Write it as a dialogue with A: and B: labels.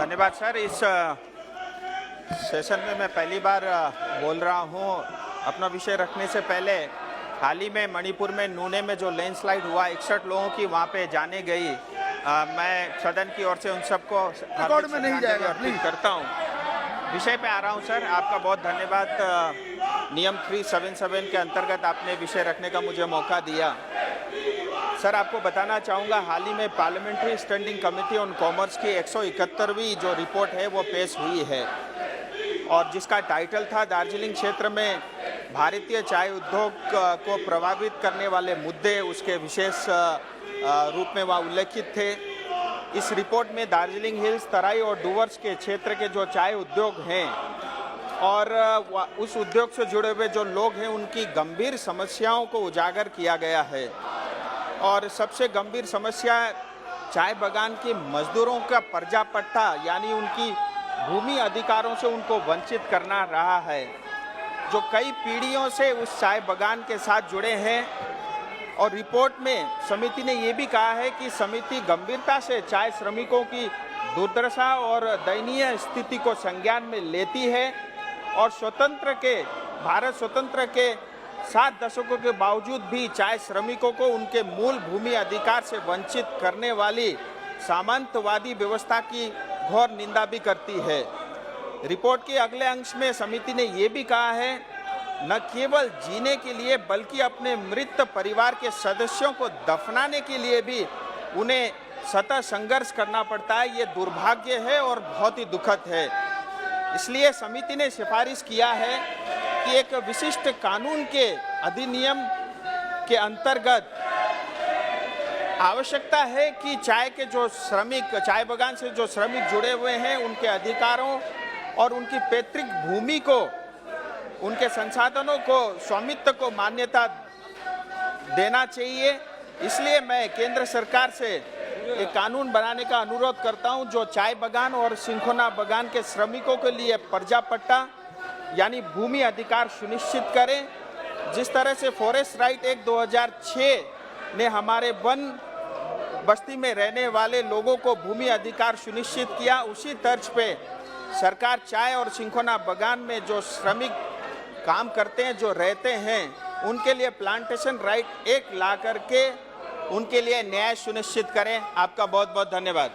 A: धन्यवाद सर। इस सेशन में मैं पहली बार बोल रहा हूँ। अपना विषय रखने से पहले हाल ही में मणिपुर में नूने में जो लैंडस्लाइड हुआ, 61 लोगों की वहाँ पे जाने गई। मैं सदन की ओर से उन सबको
B: रिकॉर्ड में नहीं जाएगा,
A: अर्पित करता हूँ। विषय पे आ रहा हूँ सर। आपका बहुत धन्यवाद। नियम 377 के अंतर्गत आपने विषय रखने का मुझे मौका दिया। सर, आपको बताना चाहूँगा, हाल ही में parliamentary standing committee on commerce की 171वीं जो रिपोर्ट है वो पेश हुई है, और जिसका टाइटल था दार्जिलिंग क्षेत्र में भारतीय चाय उद्योग को प्रभावित करने वाले मुद्दे। उसके विशेष रूप में वहाँ उल्लेखित थे। इस रिपोर्ट में दार्जिलिंग हिल्स, तराई और डुवर्स के क्षेत्र के जो चाय उद्योग हैं और उस उद्योग से जुड़े हुए जो लोग हैं उनकी गंभीर समस्याओं को उजागर किया गया है। और सबसे गंभीर समस्या चाय बागान के मजदूरों का पर्जा पट्टा, यानी उनकी भूमि अधिकारों से उनको वंचित करना रहा है, जो कई पीढ़ियों से उस चाय बागान के साथ जुड़े हैं। और रिपोर्ट में समिति ने ये भी कहा है कि समिति गंभीरता से चाय श्रमिकों की दुर्दशा और दयनीय स्थिति को संज्ञान में लेती है, और भारत स्वतंत्र के 7 दशकों के बावजूद भी चाय श्रमिकों को उनके मूल भूमि अधिकार से वंचित करने वाली सामंतवादी व्यवस्था की घोर निंदा भी करती है। रिपोर्ट के अगले अंश में समिति ने ये भी कहा है, न केवल जीने के लिए बल्कि अपने मृत परिवार के सदस्यों को दफनाने के लिए भी उन्हें सतत संघर्ष करना पड़ता है। ये दुर्भाग्य है और बहुत ही दुखद है। इसलिए समिति ने सिफारिश किया है कि एक विशिष्ट कानून के अधिनियम के अंतर्गत आवश्यकता है कि चाय के जो श्रमिक, चाय बागान से जो श्रमिक जुड़े हुए हैं, उनके अधिकारों और उनकी पैतृक भूमि को, उनके संसाधनों को, स्वामित्व को मान्यता देना चाहिए। इसलिए मैं केंद्र सरकार से एक कानून बनाने का अनुरोध करता हूं, जो चाय बागान और सिंखोना बागान के श्रमिकों के लिए पर्जा पट्टा यानी भूमि अधिकार सुनिश्चित करें। जिस तरह से फॉरेस्ट राइट एक्ट 2006 ने हमारे वन बस्ती में रहने वाले लोगों को भूमि अधिकार सुनिश्चित किया, उसी तर्ज पे सरकार चाय और सिंखोना बागान में जो श्रमिक काम करते हैं, जो रहते हैं, उनके लिए प्लांटेशन राइट एक्ट ला करके उनके लिए न्याय सुनिश्चित करें। आपका बहुत बहुत धन्यवाद।